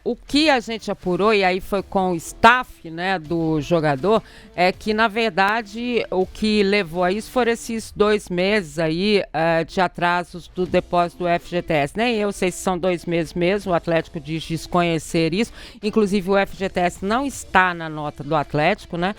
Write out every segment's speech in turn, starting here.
O que a gente apurou, e aí foi com o staff, né, do jogador, é que, na verdade, o que levou a isso foram esses 2 meses aí de atrasos do depósito do FGTS. Nem eu sei se são 2 meses mesmo, o Atlético diz desconhecer isso. Inclusive, o FGTS não está na nota do Atlético, né?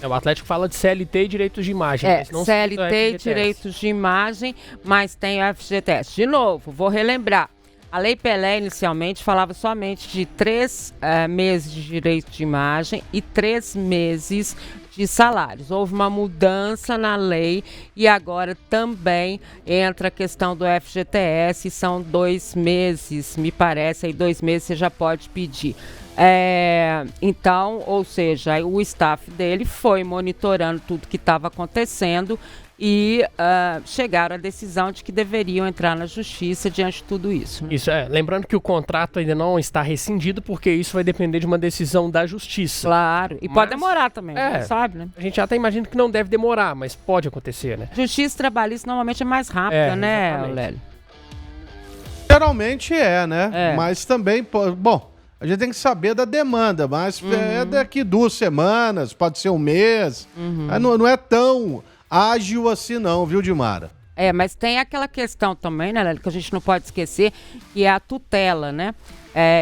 O Atlético fala de CLT e direitos de imagem. Mas não CLT e direitos de imagem, mas tem o FGTS. De novo, vou relembrar. A Lei Pelé, inicialmente, falava somente de 3 meses de direito de imagem e 3 meses de salários. Houve uma mudança na lei e agora também entra a questão do FGTS, são 2 meses, me parece, aí 2 meses você já pode pedir. Então, ou seja, o staff dele foi monitorando tudo que estava acontecendo e chegaram à decisão de que deveriam entrar na justiça diante de tudo isso. Né? Isso lembrando que o contrato ainda não está rescindido, porque isso vai depender de uma decisão da justiça. Claro, e pode demorar também, não sabe, né? A gente até imagina que não deve demorar, mas pode acontecer, né? Justiça trabalhista normalmente é mais rápida, né, Lélio? Geralmente né? Mas também, bom, a gente tem que saber da demanda, mas é daqui 2 semanas, pode ser 1 mês, não é tão ágil assim não, viu, Dimara? Mas tem aquela questão também, né, Lélio, que a gente não pode esquecer, que é a tutela, né?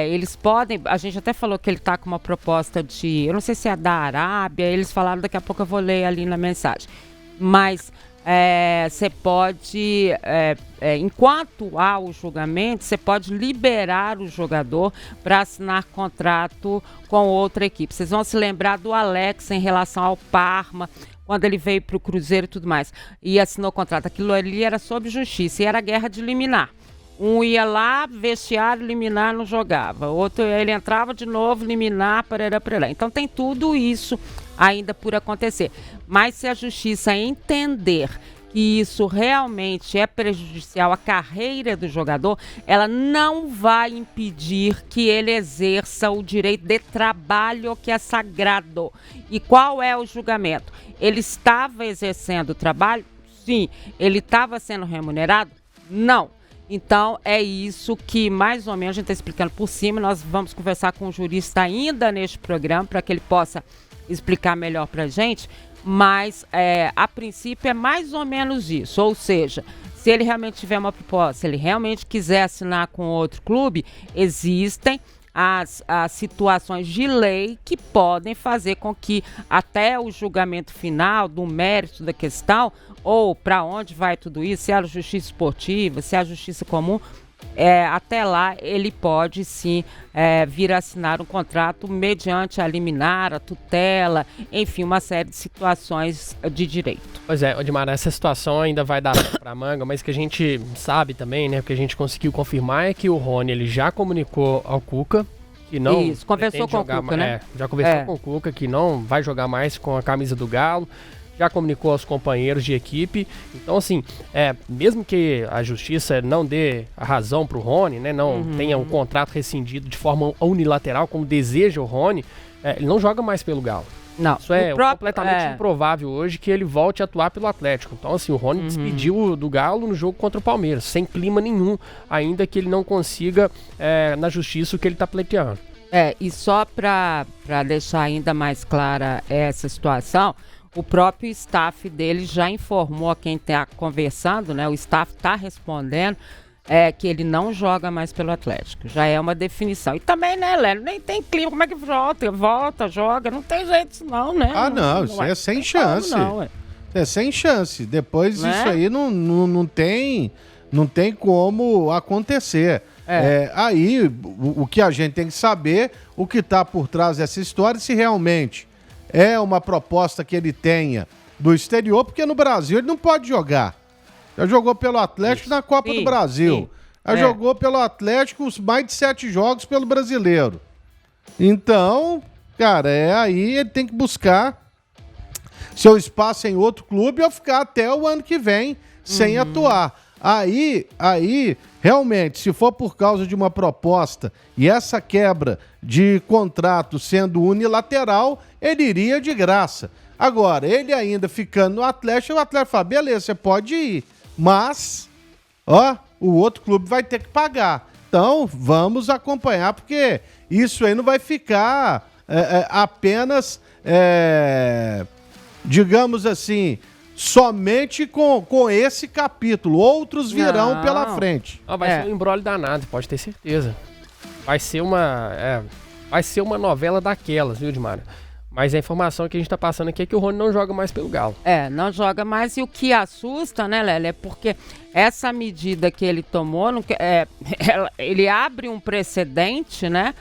Eles podem, a gente até falou que ele está com uma proposta de, eu não sei se é da Arábia, eles falaram, daqui a pouco eu vou ler ali na mensagem, mas você pode, enquanto há o julgamento, você pode liberar o jogador para assinar contrato com outra equipe. Vocês vão se lembrar do Alex em relação ao Parma, quando ele veio para o Cruzeiro e tudo mais, e assinou o contrato. Aquilo ali era sobre justiça, e era guerra de liminar. Um ia lá, vestiário, liminar, não jogava. Outro, ele entrava de novo, liminar, parará. Então tem tudo isso ainda por acontecer. Mas se a justiça entender que isso realmente é prejudicial à carreira do jogador, ela não vai impedir que ele exerça o direito de trabalho que é sagrado. E qual é o julgamento? Ele estava exercendo o trabalho? Sim. Ele estava sendo remunerado? Não. Então, é isso que, mais ou menos, a gente está explicando por cima. Nós vamos conversar com o jurista ainda neste programa para que ele possa explicar melhor para a gente. Mas, a princípio, é mais ou menos isso. Ou seja, se ele realmente tiver uma proposta, se ele realmente quiser assinar com outro clube, existem as situações de lei que podem fazer com que até o julgamento final do mérito da questão, ou para onde vai tudo isso, se é a justiça esportiva, se é a justiça comum, até lá ele pode sim vir assinar um contrato mediante a liminar, a tutela, enfim, uma série de situações de direito. Pois é, Odmar, essa situação ainda vai dar para manga, mas que a gente sabe também, né, porque a gente conseguiu confirmar é que o Rony ele já comunicou ao Cuca que não... Isso, conversou com o Cuca, né? Já conversou com o Cuca que não vai jogar mais com a camisa do Galo, já comunicou aos companheiros de equipe. Então, assim, mesmo que a justiça não dê a razão pro Rony, né, não tenha um contrato rescindido de forma unilateral, como deseja o Rony, ele não joga mais pelo Galo. Não. Isso completamente improvável hoje que ele volte a atuar pelo Atlético. Então, assim, o Rony despediu do Galo no jogo contra o Palmeiras, sem clima nenhum, ainda que ele não consiga na justiça o que ele está pleiteando. E só para deixar ainda mais clara essa situação, o próprio staff dele já informou a quem está conversando, né? O staff está respondendo que ele não joga mais pelo Atlético. Já é uma definição. E também, né, Léo, nem tem clima. Como é que volta, joga? Não tem jeito disso não, né? Não, isso é sem chance. É sem chance. Depois isso aí não tem como acontecer. Aí, o que a gente tem que saber, o que está por trás dessa história, se realmente é uma proposta que ele tenha do exterior, porque no Brasil ele não pode jogar. Já jogou pelo Atlético na Copa do Brasil. Já jogou pelo Atlético os mais de 7 jogos pelo Brasileiro. Então, cara, aí ele tem que buscar seu espaço em outro clube ou ficar até o ano que vem sem atuar. Aí, realmente, se for por causa de uma proposta e essa quebra de contrato sendo unilateral, ele iria de graça. Agora, ele ainda ficando no Atlético, o Atlético fala, beleza, você pode ir, mas, o outro clube vai ter que pagar. Então, vamos acompanhar, porque isso aí não vai ficar apenas, digamos assim, somente com esse capítulo. Outros virão pela frente. Vai ser um embrólio danado, pode ter certeza. Vai ser uma novela daquelas, viu, Edmara? Mas a informação que a gente tá passando aqui é que o Rony não joga mais pelo Galo. Não joga mais, e o que assusta, né, Lélia, é porque essa medida que ele tomou, ele abre um precedente, né?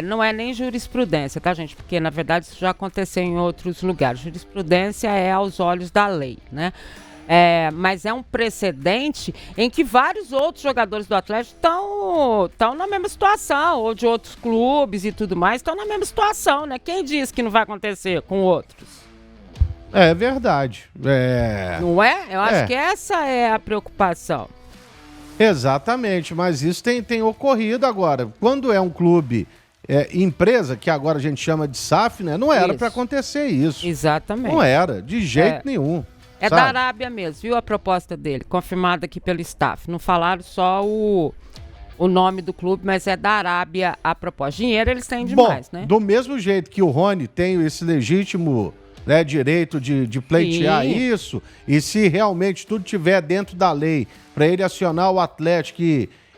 Não é nem jurisprudência, tá, gente? Porque, na verdade, isso já aconteceu em outros lugares. Jurisprudência é aos olhos da lei, né? Mas é um precedente em que vários outros jogadores do Atlético estão na mesma situação, ou de outros clubes e tudo mais, estão na mesma situação, né? Quem diz que não vai acontecer com outros? É verdade. Não é? Eu acho que essa é a preocupação. Exatamente, mas isso tem ocorrido agora. Quando é um clube, empresa, que agora a gente chama de SAF, né? Não era para acontecer isso. Exatamente. Não era, de jeito nenhum. Da Arábia mesmo, viu a proposta dele, confirmada aqui pelo staff. Não falaram só o nome do clube, mas é da Arábia a proposta. Dinheiro eles têm demais, né? Do mesmo jeito que o Rony tem esse legítimo, né, direito de pleitear isso, e se realmente tudo estiver dentro da lei, para ele acionar o Atlético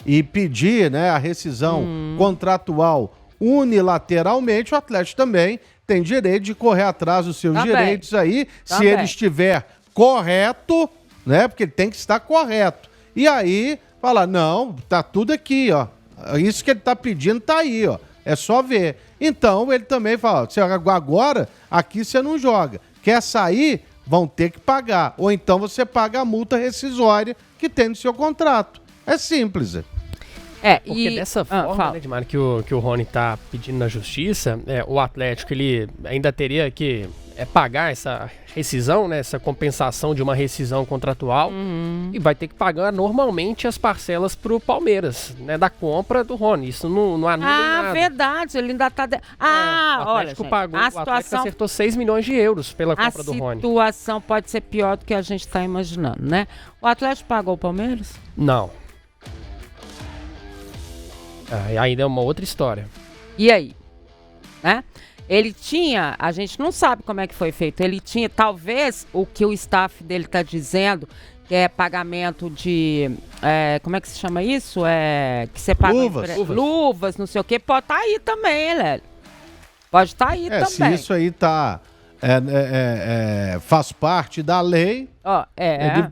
e pedir, né, a rescisão contratual unilateralmente, o Atlético também tem direito de correr atrás dos seus direitos aí, se ele estiver correto, né? Porque ele tem que estar correto. E aí, falar, não, tá tudo aqui, ó. Isso que ele tá pedindo tá aí, ó. É só ver. Então, ele também fala, agora, aqui você não joga. Quer sair? Vão ter que pagar. Ou então você paga a multa rescisória que tem no seu contrato. É simples. Porque dessa forma, né, Edmar, que o Rony tá pedindo na justiça, o Atlético, ele ainda teria que pagar essa rescisão, né, essa compensação de uma rescisão contratual, e vai ter que pagar normalmente as parcelas pro Palmeiras, né, da compra do Rony. Isso não anula nada. Verdade, ele ainda tá... o Atlético pagou, o Atlético acertou 6 milhões de euros pela compra do Rony. A situação pode ser pior do que a gente tá imaginando, né? O Atlético pagou o Palmeiras? Não. Ainda é uma outra história. E aí? Né? Ele tinha, a gente não sabe como é que foi feito, ele tinha, talvez, o que o staff dele está dizendo, que é pagamento de, como é que se chama isso? Que você paga... Luvas, não sei o quê, pode estar aí também, Lélio. Pode estar aí também. Se isso aí faz parte da lei,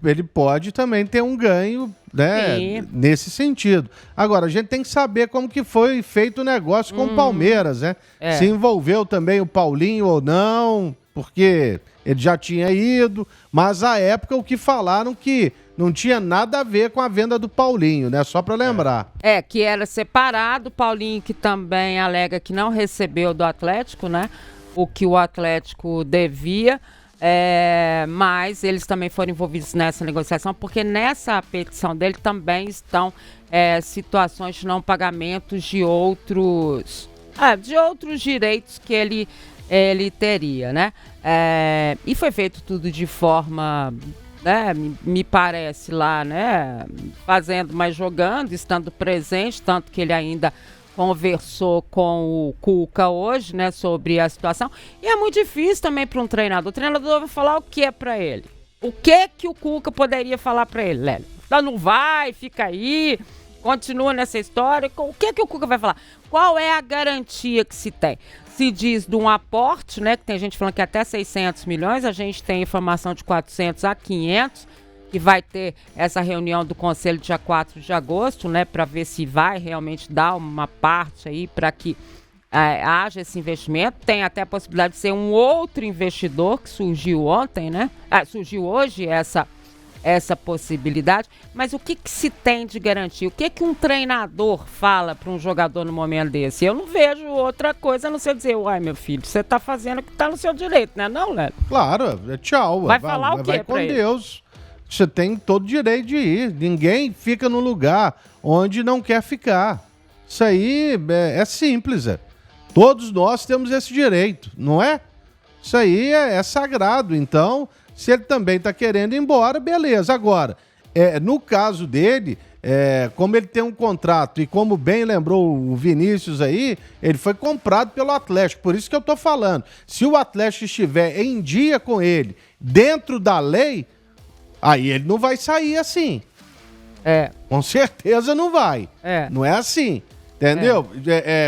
ele pode também ter um ganho, né, nesse sentido. Agora, a gente tem que saber como que foi feito o negócio com o Palmeiras, né? Se envolveu também o Paulinho ou não, porque ele já tinha ido, mas à época o que falaram que não tinha nada a ver com a venda do Paulinho, né? Só para lembrar. Que era separado, o Paulinho que também alega que não recebeu do Atlético, né? O que o Atlético devia, mas eles também foram envolvidos nessa negociação, porque nessa petição dele também estão situações de não pagamentos de outros direitos que ele teria, né? E foi feito tudo de forma, né, me parece lá, né, fazendo, mas jogando, estando presente, tanto que ele ainda conversou com o Cuca hoje, né, sobre a situação. E é muito difícil também para um treinador. O treinador vai falar o que para ele? O que o Cuca poderia falar para ele, Lélio? Não vai, fica aí, continua nessa história. O que o Cuca vai falar? Qual é a garantia que se tem? Se diz de um aporte, né, que tem gente falando que até 600 milhões, a gente tem informação de 400 a 500, que vai ter essa reunião do Conselho dia 4 de agosto, né, para ver se vai realmente dar uma parte aí para que haja esse investimento. Tem até a possibilidade de ser um outro investidor que surgiu ontem, né? Surgiu hoje essa possibilidade. Mas o que se tem de garantia? O que um treinador fala para um jogador no momento desse? Eu não vejo outra coisa a não ser dizer, uai, meu filho, você tá fazendo o que tá no seu direito, né, não, Léo? Claro, tchau. Vai falar o quê vai com Deus. Você tem todo o direito de ir. Ninguém fica no lugar onde não quer ficar. Isso aí é simples. Todos nós temos esse direito, não é? Isso aí é sagrado. Então, se ele também está querendo ir embora, beleza. Agora, no caso dele, como ele tem um contrato e como bem lembrou o Vinícius aí, ele foi comprado pelo Atlético, por isso que eu tô falando. Se o Atlético estiver em dia com ele, dentro da lei, aí ele não vai sair assim. Com certeza não vai. Não é assim, entendeu?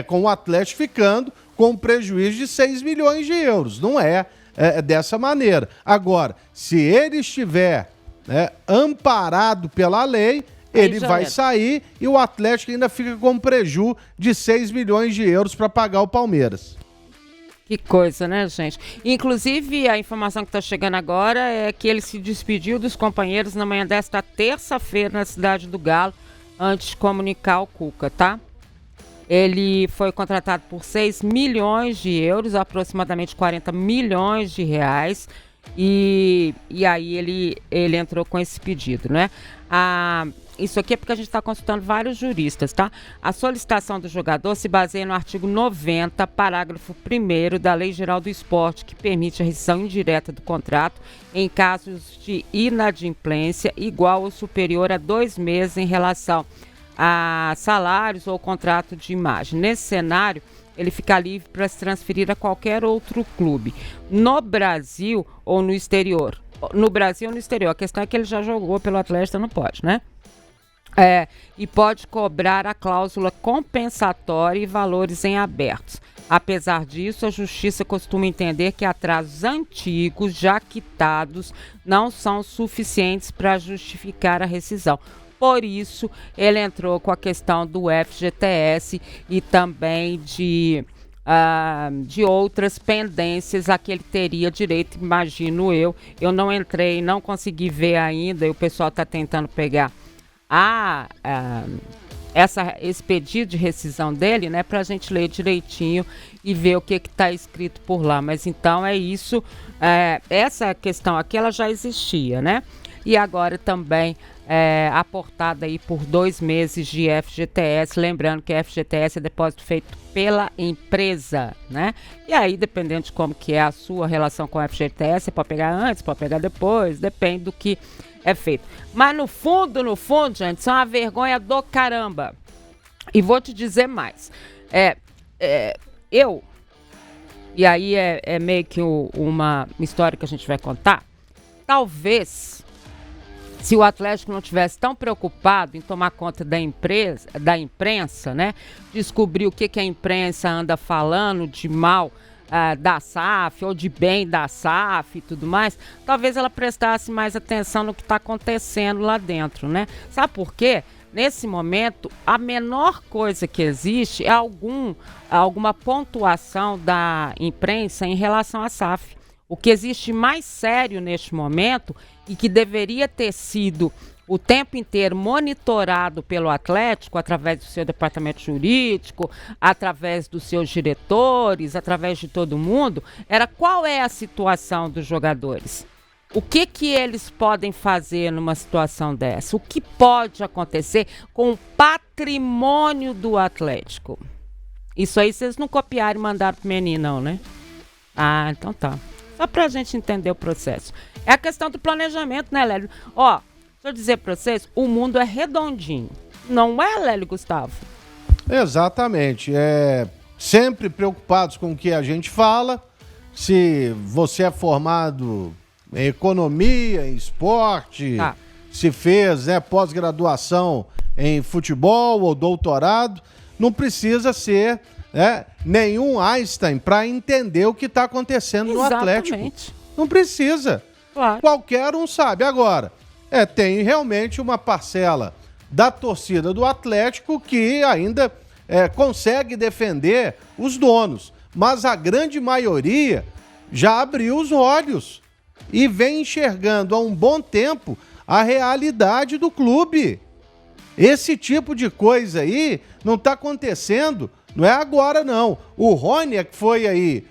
Com o Atlético ficando com um prejuízo de 6 milhões de euros. Não é dessa maneira. Agora, se ele estiver amparado pela lei, ele vai sair e o Atlético ainda fica com um prejuízo de 6 milhões de euros para pagar o Palmeiras. Que coisa, né, gente? Inclusive, a informação que está chegando agora é que ele se despediu dos companheiros na manhã desta terça-feira na Cidade do Galo, antes de comunicar ao Cuca, tá? Ele foi contratado por 6 milhões de euros, aproximadamente 40 milhões de reais, e aí ele entrou com esse pedido, né? Isso aqui é porque a gente está consultando vários juristas, tá? A solicitação do jogador se baseia no artigo 90, parágrafo 1º da Lei Geral do Esporte, que permite a rescisão indireta do contrato em casos de inadimplência igual ou superior a 2 meses em relação a salários ou contrato de imagem. Nesse cenário, ele fica livre para se transferir a qualquer outro clube, no Brasil ou no exterior. No Brasil ou no exterior. A questão é que ele já jogou pelo Atlético, não pode, né? E pode cobrar a cláusula compensatória e valores em abertos. Apesar disso, a Justiça costuma entender que atrasos antigos já quitados não são suficientes para justificar a rescisão. Por isso, ele entrou com a questão do FGTS e também de outras pendências a que ele teria direito, imagino eu. Eu não entrei, não consegui ver ainda, e o pessoal está tentando pegar esse pedido de rescisão dele, né, para a gente ler direitinho e ver o que está escrito por lá. Mas então é isso, essa questão aqui ela já existia, né? E agora também aportada aí por 2 meses de FGTS, lembrando que FGTS é depósito feito pela empresa, né? E aí, dependendo de como que é a sua relação com o FGTS, você pode pegar antes, pode pegar depois, depende do que é feito. Mas no fundo, gente, isso é uma vergonha do caramba. E vou te dizer mais. E aí é meio que uma história que a gente vai contar. Talvez, se o Atlético não tivesse tão preocupado em tomar conta da imprensa, né? Descobrir o que a imprensa anda falando de mal da SAF ou de bem da SAF e tudo mais, talvez ela prestasse mais atenção no que está acontecendo lá dentro, né? Sabe por quê? Nesse momento, a menor coisa que existe é alguma pontuação da imprensa em relação à SAF. O que existe mais sério neste momento e que deveria ter sido o tempo inteiro monitorado pelo Atlético, através do seu departamento jurídico, através dos seus diretores, através de todo mundo, era qual é a situação dos jogadores. O que eles podem fazer numa situação dessa? O que pode acontecer com o patrimônio do Atlético? Isso aí vocês não copiaram e mandaram pro menino, não, né? Então tá. Só pra gente entender o processo. É a questão do planejamento, né, Lélio? Deixa eu dizer pra vocês, o mundo é redondinho. Não é, Lélio Gustavo? Exatamente. Sempre preocupados com o que a gente fala. Se você é formado em economia, em esporte, se fez pós-graduação em futebol ou doutorado, não precisa ser nenhum Einstein para entender o que está acontecendo no Atlético. Não precisa. Claro. Qualquer um sabe. Agora, tem realmente uma parcela da torcida do Atlético que ainda consegue defender os donos. Mas a grande maioria já abriu os olhos e vem enxergando há um bom tempo a realidade do clube. Esse tipo de coisa aí não está acontecendo, não é agora não. O Rony é que foi aí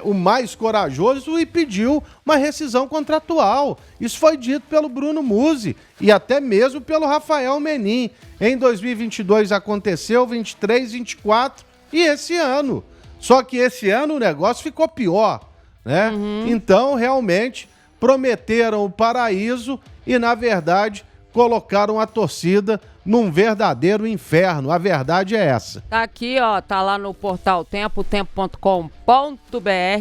o mais corajoso e pediu uma rescisão contratual. Isso foi dito pelo Bruno Musi e até mesmo pelo Rafael Menin. Em 2022 aconteceu, 23, 24 e esse ano. Só que esse ano o negócio ficou pior, né? Então, realmente, prometeram o paraíso e, na verdade, colocaram a torcida num verdadeiro inferno. A verdade é essa. Tá aqui, ó, tá lá no portal Tempo, tempo.com.br,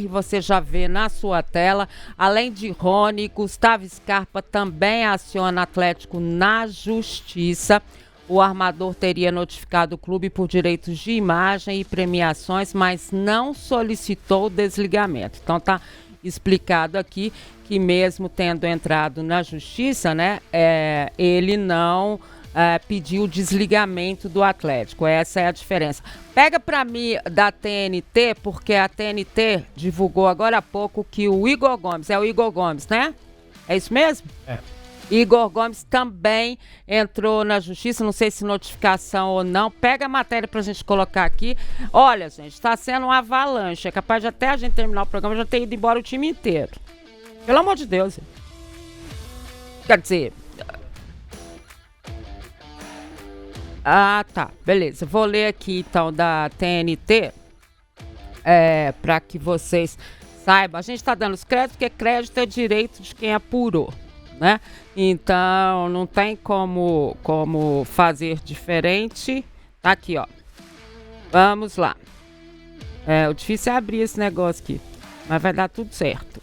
você já vê na sua tela. Além de Rony, Gustavo Scarpa também aciona Atlético na justiça. O armador teria notificado o clube por direitos de imagem e premiações, mas não solicitou o desligamento. Então tá explicado aqui que mesmo tendo entrado na justiça, né, ele não pediu o desligamento do Atlético. Essa é a diferença. Pega para mim da TNT, porque a TNT divulgou agora há pouco que o Igor Gomes, é o Igor Gomes, né? É isso mesmo? É. Igor Gomes também entrou na justiça, não sei se notificação ou não. Pega a matéria pra gente colocar aqui. Olha, gente, está sendo uma avalanche. É capaz de até a gente terminar o programa já ter ido embora o time inteiro. Pelo amor de Deus. Quer dizer... Ah, tá. Beleza. Vou ler aqui, então, da TNT. Para que vocês saibam. A gente está dando os créditos, porque crédito é direito de quem apurou, né? Então, não tem como fazer diferente. Tá aqui, ó. Vamos lá. O difícil é abrir esse negócio aqui. Mas vai dar tudo certo.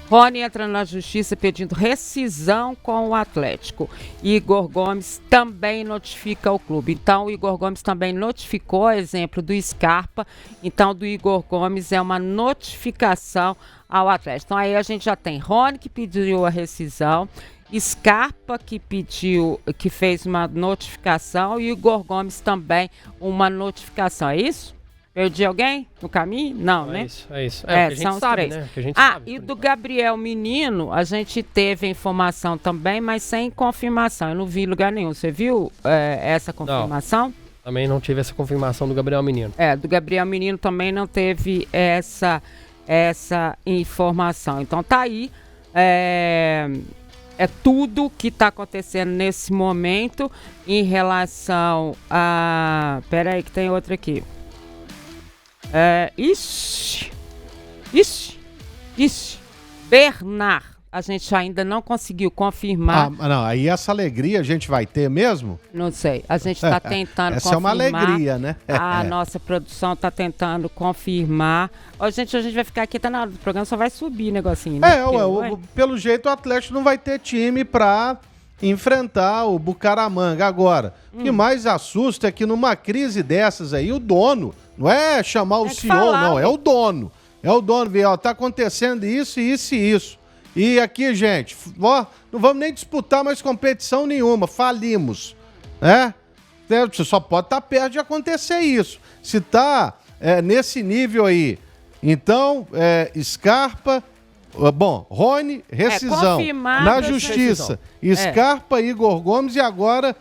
Rony entra na justiça pedindo rescisão com o Atlético. Igor Gomes também notifica o clube. Então, o Igor Gomes também notificou, exemplo do Scarpa. Então, do Igor Gomes é uma notificação ao Atlético. Então, aí a gente já tem Rony que pediu a rescisão, Scarpa que fez uma notificação e Igor Gomes também uma notificação. É isso? Perdi alguém no caminho? Não, né? É isso. É o que a gente sabe, né? Que a gente sabe, e do Gabriel Menino, a gente teve a informação também, mas sem confirmação. Eu não vi em lugar nenhum. Você viu essa confirmação? Não, também não tive essa confirmação do Gabriel Menino. Do Gabriel Menino também não teve essa informação. Então tá aí. É tudo que está acontecendo nesse momento em relação a... Peraí que tem outra aqui. Bernard, a gente ainda não conseguiu confirmar. Não, aí essa alegria a gente vai ter mesmo? Não sei, a gente está tentando essa confirmar. Essa é uma alegria, né? A nossa produção está tentando confirmar. A gente vai ficar aqui até na hora do programa, só vai subir o negocinho, né? Pelo jeito o Atlético não vai ter time para enfrentar o Bucaramanga. Agora, o que mais assusta é que numa crise dessas aí, o dono, não é chamar o CEO, não, é o dono. É o dono, vê, ó, tá acontecendo isso, isso e isso. E aqui, gente, ó, não vamos nem disputar mais competição nenhuma, falimos, né? Você só pode estar perto de acontecer isso. Se tá nesse nível aí, então, Scarpa... Bom, Rony, rescisão na justiça. Scarpa, Igor Gomes e agora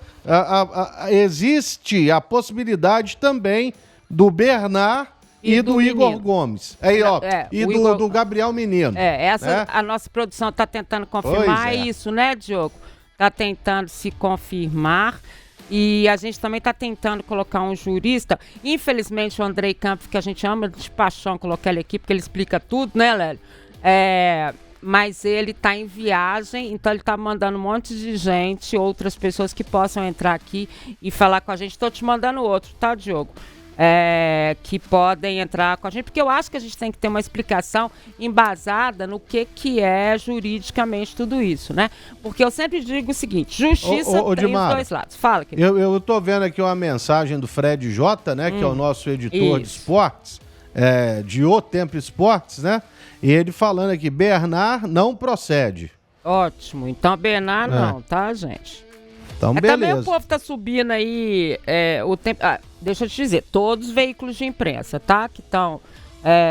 existe a possibilidade também do Bernard e do Igor Gomes. Aí, ó, do Gabriel Menino. A nossa produção está tentando confirmar isso, né, Diogo? Está tentando se confirmar. E a gente também está tentando colocar um jurista. Infelizmente, o Andrei Campos, que a gente ama de paixão colocar ele aqui, porque ele explica tudo, né, Lélio? Mas ele está em viagem, então ele está mandando um monte de gente, outras pessoas que possam entrar aqui e falar com a gente. Estou te mandando outro, tá, Diogo? Que podem entrar com a gente, porque eu acho que a gente tem que ter uma explicação embasada no que é juridicamente tudo isso, né? Porque eu sempre digo o seguinte, justiça tem Dimara, os dois lados. Fala, querido. Eu tô vendo aqui uma mensagem do Fred J, né, que é o nosso editor de esportes, de O Tempo Esportes, né? E ele falando aqui, Bernard não procede. Ótimo, então Bernard não, tá, gente? Então, beleza. Também o povo tá subindo aí o tempo... deixa eu te dizer, todos os veículos de imprensa, tá? Que estão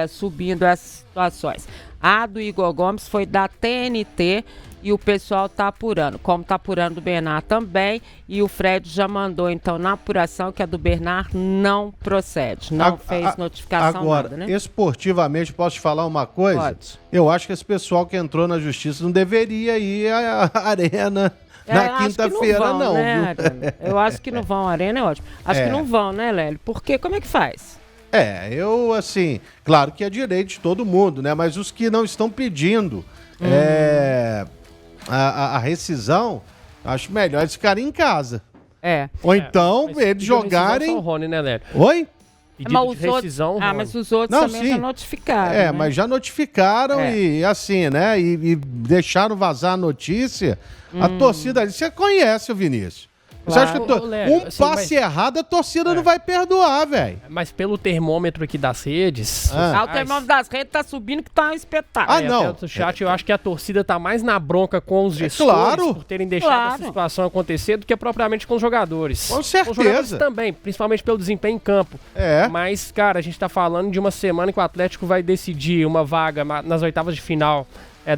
subindo essas situações. A do Igor Gomes foi da TNT e o pessoal tá apurando. Como tá apurando do Bernard também. E o Fred já mandou, então, na apuração que a do Bernard não procede. Não fez notificação agora, nada, né? Esportivamente, posso te falar uma coisa? Pode. Eu acho que esse pessoal que entrou na justiça não deveria ir à arena... Na quinta-feira, não, né, viu? Eu acho que não vão, a arena é ótimo. Acho que não vão, né, Lélio? Porque como é que faz? Claro que é direito de todo mundo, né? Mas os que não estão pedindo a rescisão, acho melhor eles ficarem em casa. Ou então eles jogarem... Só o Rony, né, Léo? Oi? Mas de rescisão, mas os outros também já notificaram. Né? Mas já notificaram e assim, né? E deixaram vazar a notícia. A torcida ali, você conhece o Vinícius. Você acha que passe errado, a torcida não vai perdoar, velho. Mas pelo termômetro aqui das redes... o termômetro das redes tá subindo que tá um espetáculo. Não. Do chat, eu acho que a torcida tá mais na bronca com os gestores por terem deixado essa situação acontecer do que propriamente com os jogadores. Com certeza. Com os jogadores também, principalmente pelo desempenho em campo. Mas, cara, a gente tá falando de uma semana que o Atlético vai decidir uma vaga nas oitavas de final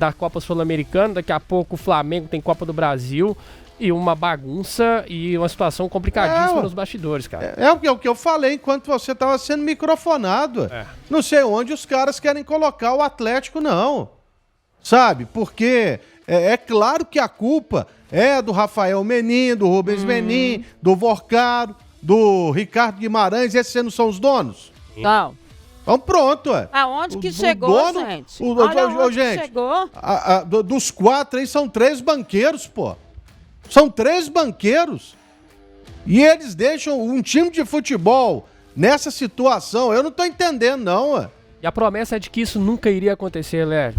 da Copa Sul-Americana. Daqui a pouco o Flamengo tem Copa do Brasil. E uma bagunça e uma situação complicadíssima nos bastidores, cara. É o que eu falei enquanto você tava sendo microfonado. Não sei onde os caras querem colocar o Atlético, não. Sabe? Porque é claro que a culpa é do Rafael Menin, do Rubens Menin, do Vorcaro, do Ricardo Guimarães. Esses não são os donos? Não. Então pronto, Aonde que chegou, gente? Gente, chegou? Dos 4 aí são 3 banqueiros, pô. São 3 banqueiros. E eles deixam um time de futebol nessa situação. Eu não tô entendendo, não. E a promessa é de que isso nunca iria acontecer, Léo.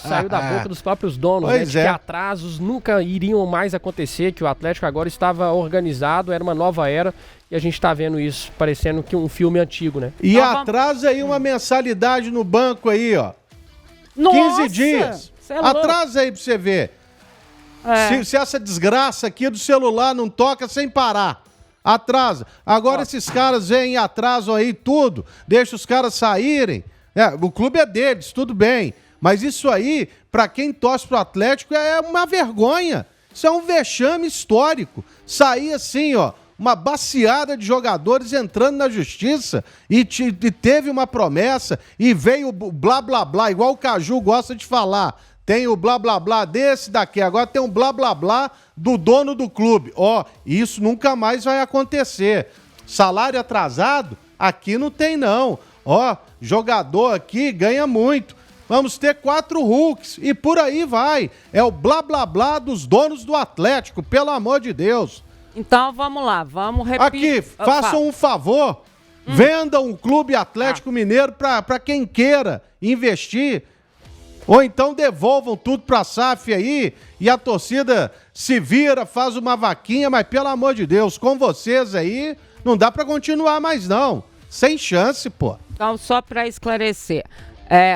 Saiu da boca dos próprios donos, né? De que atrasos nunca iriam mais acontecer, que o Atlético agora estava organizado, era uma nova era. E a gente tá vendo isso, parecendo que um filme antigo, né? E atrasa aí uma mensalidade no banco aí, ó. Nossa, 15 dias. Atrasa aí pra você ver. Se essa desgraça aqui do celular não toca sem parar, atrasa. Agora esses caras vêm em atraso aí tudo, deixa os caras saírem. O clube é deles, tudo bem. Mas isso aí, pra quem torce pro Atlético, é uma vergonha. Isso é um vexame histórico. Sair assim, ó, uma baciada de jogadores entrando na justiça e teve uma promessa e veio blá blá blá, igual o Caju gosta de falar. Tem o blá blá blá desse daqui, agora tem um blá blá blá do dono do clube. Isso nunca mais vai acontecer. Salário atrasado? Aqui não tem não. Jogador aqui ganha muito. Vamos ter 4 Hulks e por aí vai. É o blá blá blá dos donos do Atlético, pelo amor de Deus. Então vamos lá, vamos repetir. Aqui, façam um favor, vendam o Clube Atlético Mineiro para quem queira investir. Ou então devolvam tudo pra SAF aí e a torcida se vira, faz uma vaquinha, mas pelo amor de Deus, com vocês aí, não dá pra continuar mais não. Sem chance, pô. Então, só pra esclarecer,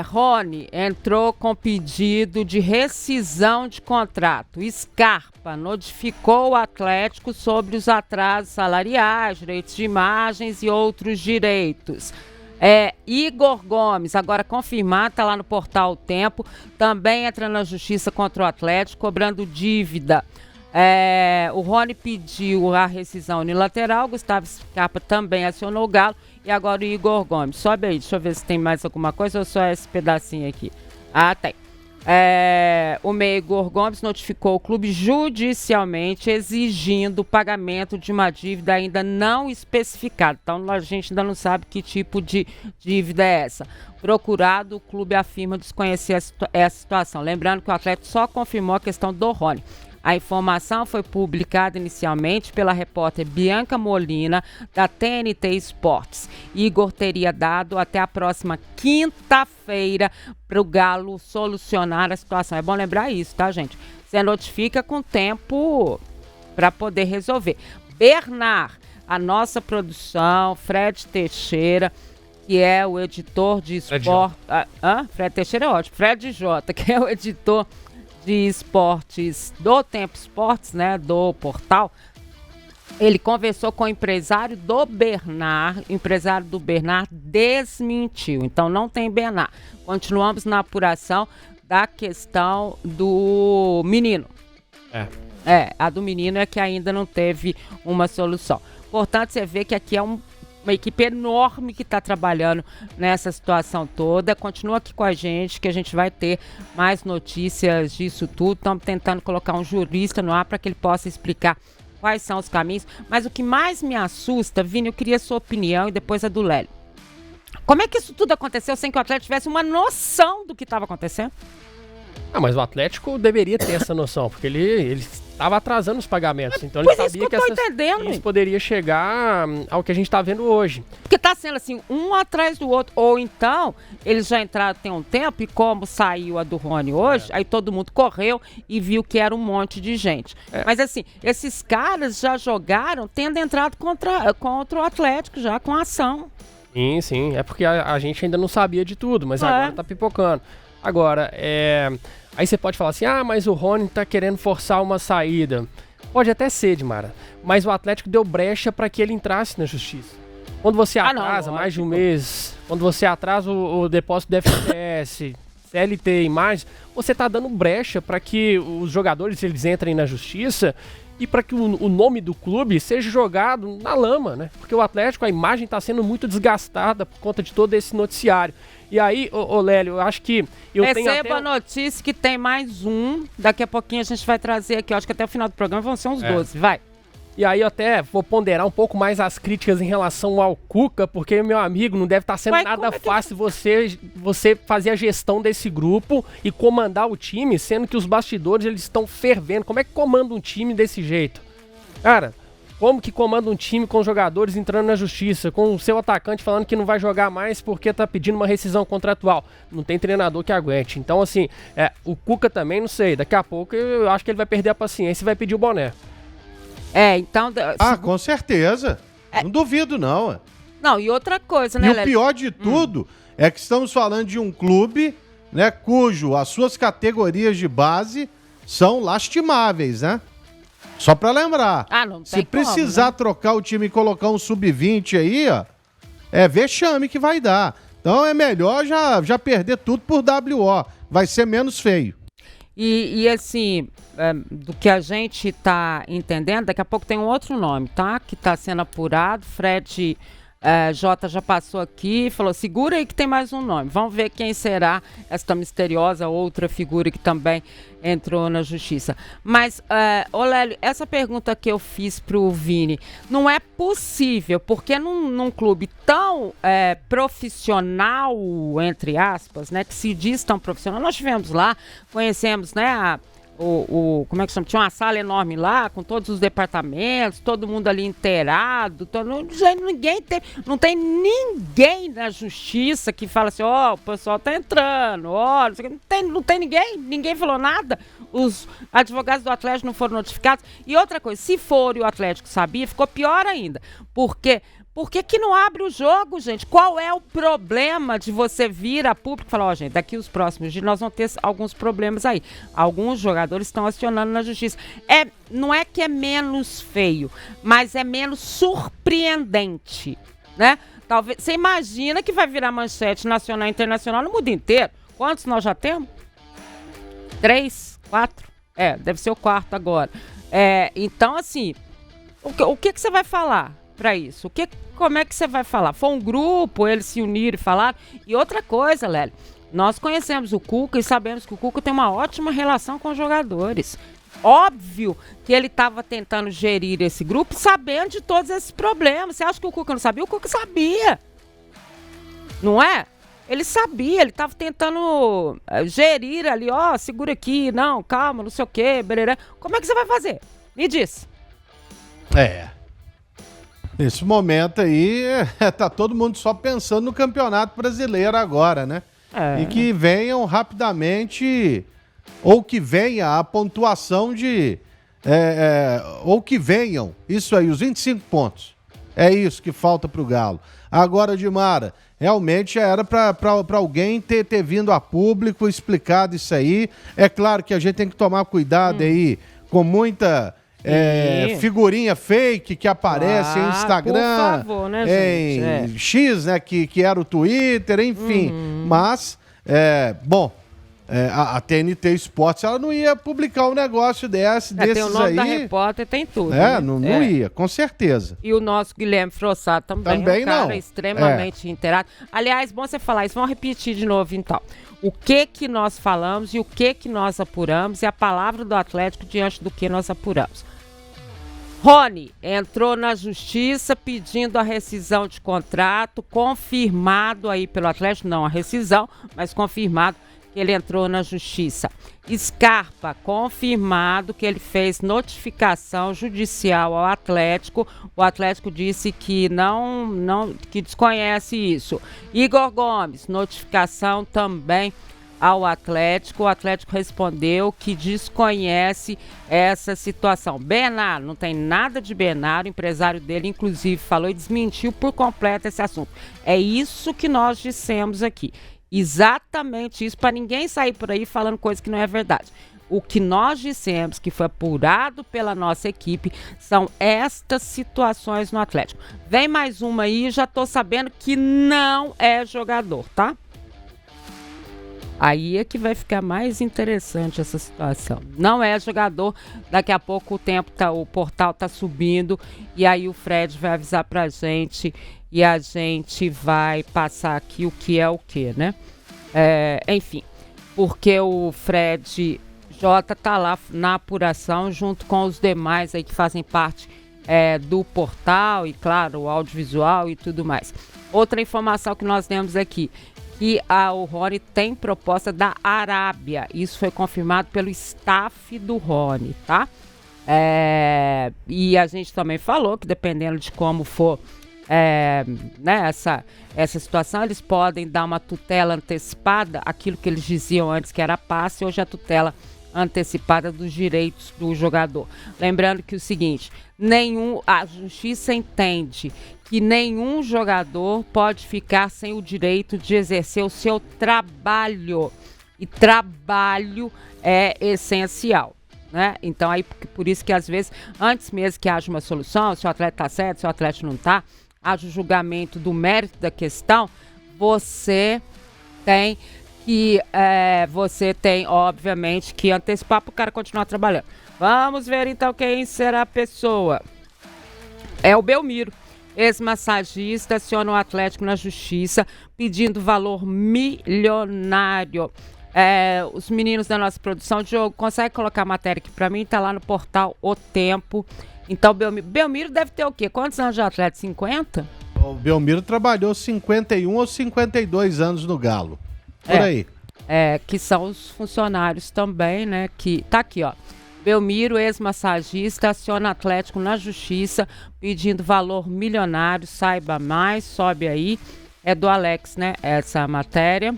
Rony entrou com pedido de rescisão de contrato. Scarpa notificou o Atlético sobre os atrasos salariais, direitos de imagens e outros direitos. Igor Gomes, agora confirmado, está lá no portal O Tempo, também entra na justiça contra o Atlético, cobrando dívida. O Rony pediu a rescisão unilateral, Gustavo Scarpa também acionou o Galo, e agora o Igor Gomes. Sobe aí, deixa eu ver se tem mais alguma coisa ou só esse pedacinho aqui. Tem. O meia Igor Gomes notificou o clube judicialmente exigindo o pagamento de uma dívida ainda não especificada. Então a gente ainda não sabe que tipo de dívida é essa. Procurado, o clube afirma desconhecer essa situação. Lembrando que o Atlético só confirmou a questão do Rony. A informação foi publicada inicialmente pela repórter Bianca Molina, da TNT Esportes. Igor teria dado até a próxima quinta-feira para o Galo solucionar a situação. É bom lembrar isso, tá, gente? Você notifica com tempo para poder resolver. Bernard, a nossa produção, Fred Teixeira, que é o editor de esporte... Fred Teixeira é ótimo. Fred J, que é o editor de esportes do Tempo Esportes, né, do portal. Ele conversou com o empresário do Bernard, o empresário do Bernard desmentiu, então não tem Bernard. Continuamos na apuração da questão do menino. A do menino é que ainda não teve uma solução. Portanto, você vê que aqui é uma equipe enorme que está trabalhando nessa situação toda. Continua aqui com a gente, que a gente vai ter mais notícias disso tudo. Estamos tentando colocar um jurista no ar para que ele possa explicar quais são os caminhos. Mas o que mais me assusta, Vini, eu queria a sua opinião e depois a do Lélio. Como é que isso tudo aconteceu sem que o Atlético tivesse uma noção do que estava acontecendo? Mas o Atlético deveria ter essa noção, porque ele estava atrasando os pagamentos. Então ele sabia que isso poderia chegar ao que a gente está vendo hoje. Porque está sendo assim, um atrás do outro. Ou então, eles já entraram tem um tempo e como saiu a do Rony hoje, aí todo mundo correu e viu que era um monte de gente. Mas assim, esses caras já jogaram tendo entrado contra o Atlético já com ação. Sim. É porque a gente ainda não sabia de tudo, mas agora tá pipocando. Agora, aí você pode falar assim, mas o Rony tá querendo forçar uma saída. Pode até ser, Dimara, mas o Atlético deu brecha para que ele entrasse na justiça. Quando você atrasa mais de um mês, quando você atrasa o depósito do FGTS, CLT e mais, você tá dando brecha para que os jogadores eles entrem na justiça e para que o nome do clube seja jogado na lama, né? Porque o Atlético, a imagem está sendo muito desgastada por conta de todo esse noticiário. E aí, Lélio, eu acho que Receba a notícia que tem mais um. Daqui a pouquinho a gente vai trazer aqui. Eu acho que até o final do programa vão ser uns 12. Vai. E aí eu até vou ponderar um pouco mais as críticas em relação ao Cuca, porque, meu amigo, não deve estar sendo nada fácil você fazer a gestão desse grupo e comandar o time, sendo que os bastidores eles estão fervendo. Como é que comanda um time desse jeito? Cara, como que comanda um time com jogadores entrando na justiça, com o seu atacante falando que não vai jogar mais porque tá pedindo uma rescisão contratual? Não tem treinador que aguente. Então, assim, o Cuca também, não sei, daqui a pouco eu acho que ele vai perder a paciência e vai pedir o boné. Então... com certeza. Não duvido, não. Não, e outra coisa, né, E o pior de tudo é que estamos falando de um clube, né, cujo as suas categorias de base são lastimáveis, né? Só pra lembrar. Não tem Se precisar trocar o time e colocar um sub-20 aí, ó, é vexame que vai dar. Então é melhor já perder tudo por WO. Vai ser menos feio. E assim, do que a gente tá entendendo, daqui a pouco tem um outro nome, tá? Que tá sendo apurado. Fred Jota já passou aqui e falou, segura aí que tem mais um nome. Vamos ver quem será esta misteriosa outra figura que também entrou na justiça. Mas, Lélio, essa pergunta que eu fiz pro Vini, não é possível, porque num clube tão profissional, entre aspas, né, que se diz tão profissional, nós tivemos lá, conhecemos, né, como é que chama? Tinha uma sala enorme lá, com todos os departamentos, todo mundo ali inteirado. Não tem ninguém na justiça que fala assim, o pessoal tá entrando, não tem ninguém falou nada. Os advogados do Atlético não foram notificados. E outra coisa, se for e o Atlético sabia, ficou pior ainda. Por que não abre o jogo, gente? Qual é o problema de você vir a público e falar, gente, daqui os próximos dias nós vamos ter alguns problemas aí. Alguns jogadores estão acionando na justiça. Não é que é menos feio, mas é menos surpreendente, né? Talvez, você imagina que vai virar manchete nacional e internacional no mundo inteiro. Quantos nós já temos? 3, 4? Deve ser o quarto agora. Então, assim, o que você vai falar para isso? Como é que você vai falar? Foi um grupo, eles se uniram e falaram. E outra coisa, Lélio, nós conhecemos o Cuca e sabemos que o Cuca tem uma ótima relação com os jogadores. Óbvio que ele estava tentando gerir esse grupo sabendo de todos esses problemas. Você acha que o Cuca não sabia? O Cuca sabia. Não é? Ele sabia, ele estava tentando gerir ali, segura aqui, não, calma, não sei o quê, bereré. Como é que você vai fazer? Me diz. Nesse momento aí, tá todo mundo só pensando no Campeonato Brasileiro agora, né? E que venham rapidamente, ou que venha a pontuação ou que venham, isso aí, os 25 pontos. É isso que falta pro Galo. Agora, Dimara, realmente já era pra alguém ter vindo a público, explicado isso aí. É claro que a gente tem que tomar cuidado aí com muita... figurinha fake que aparece em Instagram, por favor, né, gente? em X, né, que era o Twitter, enfim. Mas, a TNT Esportes, ela não ia publicar um negócio desses tem o nome aí. Da repórter, tem tudo. Né? Não ia, com certeza. E o nosso Guilherme Frossard também é um cara extremamente inteirado. Aliás, bom você falar isso, vamos repetir de novo então. O que nós falamos e o que nós apuramos e a palavra do Atlético diante do que nós apuramos. Rony entrou na justiça pedindo a rescisão de contrato, confirmado aí pelo Atlético, não a rescisão, mas confirmado que ele entrou na justiça. Scarpa, confirmado que ele fez notificação judicial ao Atlético. O Atlético disse que que desconhece isso. Igor Gomes, notificação também ao Atlético. O Atlético respondeu que desconhece essa situação. Bernardo, não tem nada de Bernardo, o empresário dele inclusive falou e desmentiu por completo esse assunto. É isso que nós dissemos aqui. Exatamente isso, para ninguém sair por aí falando coisa que não é verdade. O que nós dissemos, que foi apurado pela nossa equipe, são estas situações no Atlético. Vem mais uma aí, já tô sabendo que não é jogador, tá? Aí é que vai ficar mais interessante essa situação. Não é jogador, daqui a pouco o portal tá subindo e aí o Fred vai avisar pra gente e a gente vai passar aqui o que é o que, né? Enfim, porque o Fred J tá lá na apuração junto com os demais aí que fazem parte do portal e, claro, o audiovisual e tudo mais. Outra informação que nós temos aqui, que o Rony tem proposta da Arábia. Isso foi confirmado pelo staff do Rony, tá? E a gente também falou que dependendo de como for essa situação, eles podem dar uma tutela antecipada, aquilo que eles diziam antes que era passe, hoje a tutela antecipada dos direitos do jogador. Lembrando que o seguinte, a justiça entende que nenhum jogador pode ficar sem o direito de exercer o seu trabalho. E trabalho é essencial, né? Então, aí, por isso que às vezes, antes mesmo que haja uma solução, se o atleta está certo, se o atleta não está, haja o julgamento do mérito da questão, você tem obviamente, que antecipar para o cara continuar trabalhando. Vamos ver, então, quem será a pessoa. É o Belmiro. Ex-massagista aciona o Atlético na justiça pedindo valor milionário. Os meninos da nossa produção, Diogo, consegue colocar a matéria aqui para mim? Tá lá no portal O Tempo. Então, Belmiro deve ter o quê? Quantos anos de atleta? 50? O Belmiro trabalhou 51 ou 52 anos no Galo. Por aí. Que são os funcionários também, né? Que tá aqui, ó. Belmiro, ex-massagista, aciona Atlético na justiça pedindo valor milionário. Saiba mais, sobe aí. É do Alex, né? Essa matéria.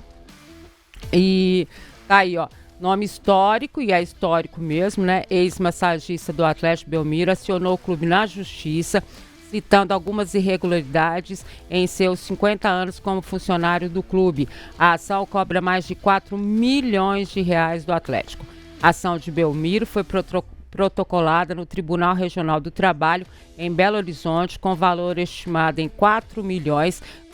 E tá aí, ó. Nome histórico, e é histórico mesmo, né? Ex-massagista do Atlético, Belmiro, acionou o clube na justiça, citando algumas irregularidades em seus 50 anos como funcionário do clube. A ação cobra mais de 4 milhões de reais do Atlético. A ação de Belmiro foi protocolada no Tribunal Regional do Trabalho em Belo Horizonte, com valor estimado em R$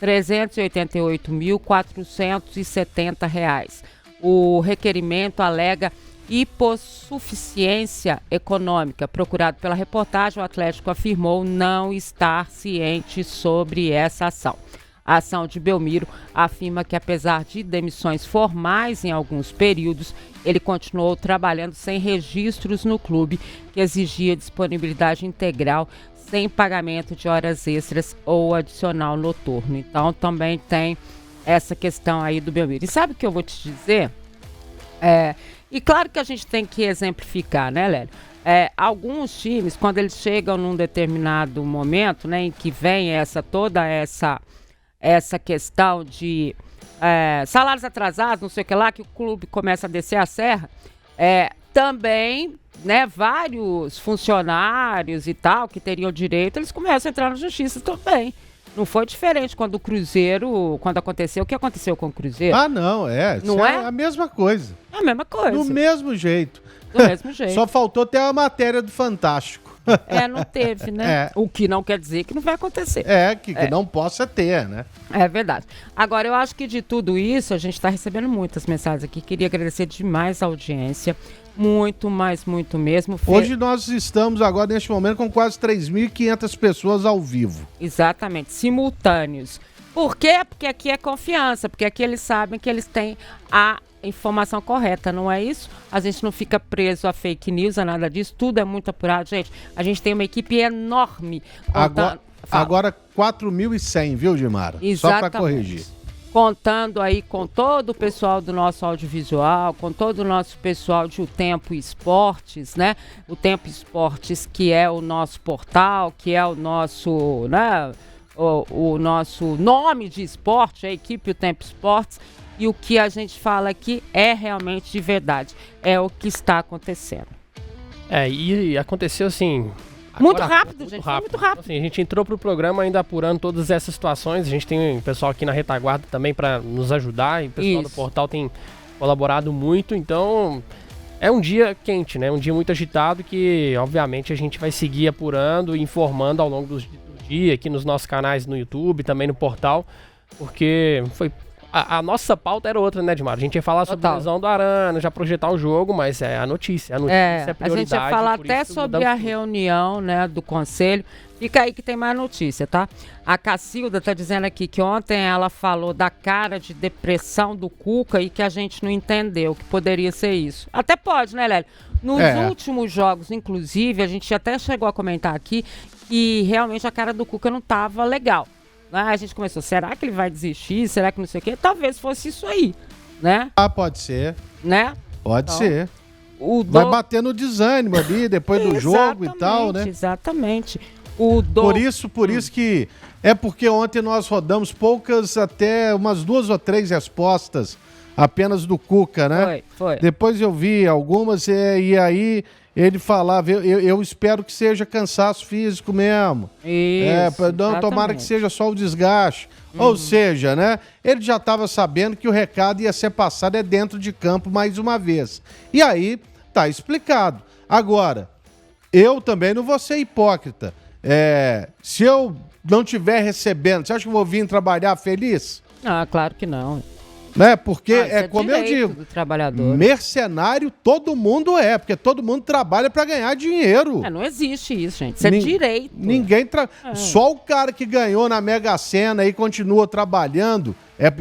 4.388.470. O requerimento alega hipossuficiência econômica. Procurado pela reportagem, o Atlético afirmou não estar ciente sobre essa ação. A ação de Belmiro afirma que, apesar de demissões formais em alguns períodos, ele continuou trabalhando sem registros no clube, que exigia disponibilidade integral, sem pagamento de horas extras ou adicional noturno. Então, também tem essa questão aí do Belmiro. E sabe o que eu vou te dizer? E claro que a gente tem que exemplificar, né, Lélio? Alguns times, quando eles chegam num determinado momento, né, em que vem toda essa questão de salários atrasados, não sei o que lá, que o clube começa a descer a serra, também, né, vários funcionários e tal, que teriam direito, eles começam a entrar na justiça também. Não foi diferente quando aconteceu. O que aconteceu com o Cruzeiro? Ah, não, não é a mesma coisa. É a mesma coisa. Do mesmo jeito. Do mesmo jeito. Só faltou ter a matéria do Fantástico. Não teve, né? O que não quer dizer que não vai acontecer. Que não possa ter, né? É verdade. Agora, eu acho que de tudo isso, a gente está recebendo muitas mensagens aqui. Queria agradecer demais a audiência. Muito, mas muito mesmo. Hoje nós estamos agora, neste momento, com quase 3.500 pessoas ao vivo. Exatamente, simultâneos. Por quê? Porque aqui é confiança, porque aqui eles sabem que eles têm a informação correta, não é isso? A gente não fica preso a fake news, a nada disso, tudo é muito apurado, gente. A gente tem uma equipe enorme. Agora 4.100, viu, Gilmara? Exatamente. Só para corrigir. contando aí com todo o pessoal do nosso audiovisual, com todo o nosso pessoal de O Tempo Esportes, né? O Tempo Esportes, que é o nosso portal, que é o nosso, né? O nosso nome de esporte, a equipe O Tempo Esportes. E o que a gente fala aqui é realmente de verdade, é o que está acontecendo. E aconteceu assim... Muito rápido, gente. Muito rápido. Assim, a gente entrou pro programa ainda apurando todas essas situações. A gente tem um pessoal aqui na retaguarda também para nos ajudar. E o pessoal do portal tem colaborado muito. Então, é um dia quente, né? Um dia muito agitado que, obviamente, a gente vai seguir apurando e informando ao longo do dia aqui nos nossos canais no YouTube, também no portal. Porque foi... A nossa pauta era outra, né, Edmar? A gente ia falar sobre a lesão do Arana, já projetar o jogo, mas é a notícia. A notícia é prioridade. A gente ia falar até sobre a reunião, né, do conselho. Fica aí que tem mais notícia, tá? A Cacilda tá dizendo aqui que ontem ela falou da cara de depressão do Cuca e que a gente não entendeu que poderia ser isso. Até pode, né, Lélio? Nos últimos jogos, inclusive, a gente até chegou a comentar aqui que realmente a cara do Cuca não tava legal. A gente começou, será que ele vai desistir? Será que não sei o quê? Talvez fosse isso aí, né? Pode ser. Né? Pode ser. Vai bater no desânimo ali, depois do jogo e tal, né? Exatamente. Por isso que... É porque ontem nós rodamos até umas 2 ou 3 respostas apenas do Cuca, né? Foi. Depois eu vi algumas e aí... Ele falava, eu espero que seja cansaço físico mesmo. Isso, tomara que seja só o desgaste. Ou seja, né? Ele já estava sabendo que o recado ia ser passado dentro de campo mais uma vez. E aí, tá explicado. Agora, eu também não vou ser hipócrita. Se eu não estiver recebendo, você acha que eu vou vir trabalhar feliz? Ah, claro que não. Né? Porque como eu digo, mercenário todo mundo porque todo mundo trabalha para ganhar dinheiro. Não existe isso, gente. Isso é direito. Ninguém Só o cara que ganhou na Mega Sena e continua trabalhando,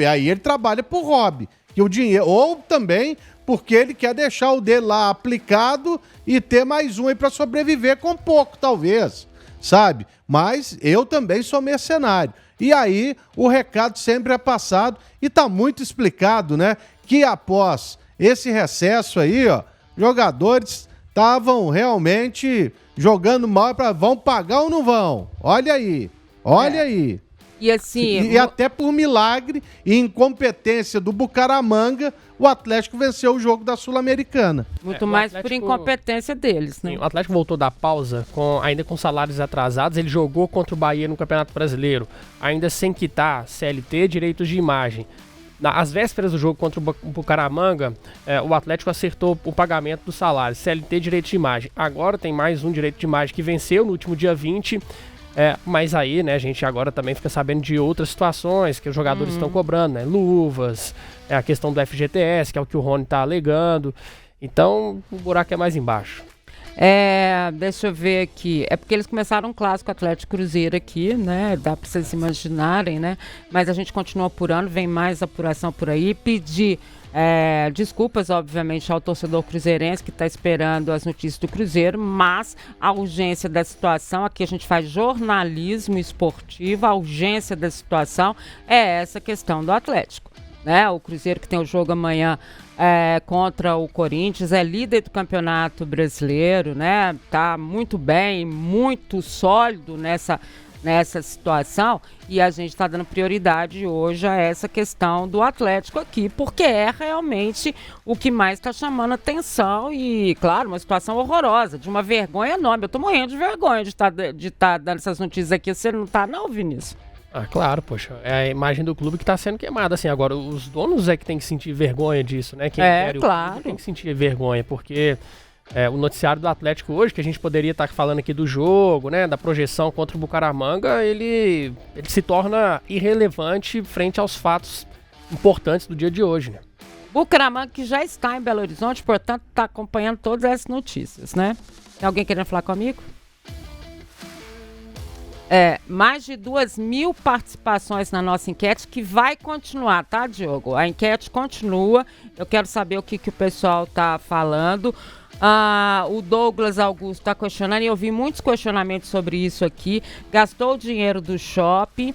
aí ele trabalha por hobby. Que o dinheiro, ou também porque ele quer deixar o dele lá aplicado e ter mais um aí para sobreviver com pouco, talvez. Sabe? Mas eu também sou mercenário. E aí, o recado sempre é passado e tá muito explicado, né? Que após esse recesso aí, jogadores estavam realmente jogando mal vão pagar ou não vão? Olha aí. E assim... E até por milagre e incompetência do Bucaramanga, o Atlético venceu o jogo da Sul-Americana. Muito mais por incompetência deles, né? Sim, o Atlético voltou da pausa ainda com salários atrasados. Ele jogou contra o Bahia no Campeonato Brasileiro, ainda sem quitar CLT, direitos de imagem. Às vésperas do jogo contra o Bucaramanga, o Atlético acertou o pagamento do salário, CLT, direito de imagem. Agora tem mais um direito de imagem que venceu no último dia 20. Mas aí, né, a gente agora também fica sabendo de outras situações que os jogadores estão cobrando, né? Luvas, a questão do FGTS, que é o que o Rony está alegando. Então, o buraco é mais embaixo. Deixa eu ver aqui. É porque eles começaram um clássico Atlético Cruzeiro aqui, né? Dá para vocês imaginarem, né? Mas a gente continua apurando, vem mais apuração por aí. Pedir desculpas, obviamente, ao torcedor cruzeirense que está esperando as notícias do Cruzeiro, mas a urgência da situação, aqui a gente faz jornalismo esportivo, a urgência da situação é essa questão do Atlético, né? O Cruzeiro que tem o jogo amanhã contra o Corinthians, é líder do Campeonato Brasileiro, né? Tá muito bem, muito sólido nessa situação, e a gente está dando prioridade hoje a essa questão do Atlético aqui, porque é realmente o que mais está chamando atenção e, claro, uma situação horrorosa, de uma vergonha enorme. Eu tô morrendo de vergonha de estar dando essas notícias aqui. Você não tá, não, Vinícius? Claro, poxa, é a imagem do clube que está sendo queimada, assim, agora os donos é que tem que sentir vergonha disso, né? Quem claro. Tem que sentir vergonha, porque o noticiário do Atlético hoje, que a gente poderia estar falando aqui do jogo, né, da projeção contra o Bucaramanga, ele se torna irrelevante frente aos fatos importantes do dia de hoje, né? Bucaramanga que já está em Belo Horizonte, portanto, está acompanhando todas essas notícias, né? Tem alguém querendo falar comigo? Mais de 2.000 participações na nossa enquete, que vai continuar, tá, Diogo? A enquete continua. Eu quero saber o que o pessoal tá falando. O Douglas Augusto está questionando, e eu vi muitos questionamentos sobre isso aqui. Gastou o dinheiro do shopping,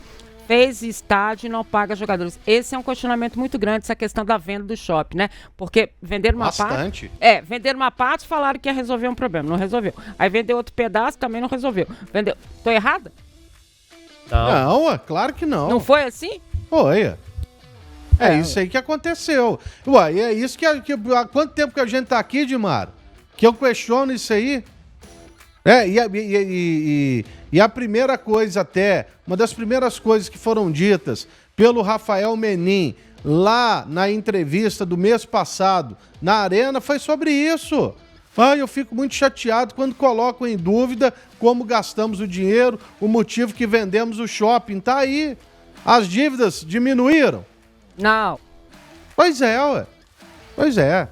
fez estádio e não paga jogadores. Esse é um questionamento muito grande, essa questão da venda do shopping, né? Porque vender uma parte... vender uma parte, falaram que ia resolver um problema, não resolveu. Aí vender outro pedaço, também não resolveu. Vendeu. Tô errada? Não, claro que não. Não foi assim? Foi. É isso aí que aconteceu. Ué, é isso que há quanto tempo que a gente tá aqui, Dimar? Que eu questiono isso aí? E a primeira coisa até, uma das primeiras coisas que foram ditas pelo Rafael Menin lá na entrevista do mês passado na Arena foi sobre isso. Eu fico muito chateado quando colocam em dúvida como gastamos o dinheiro, o motivo que vendemos o shopping. Tá aí. As dívidas diminuíram? Não. Pois é, ué. Pois é.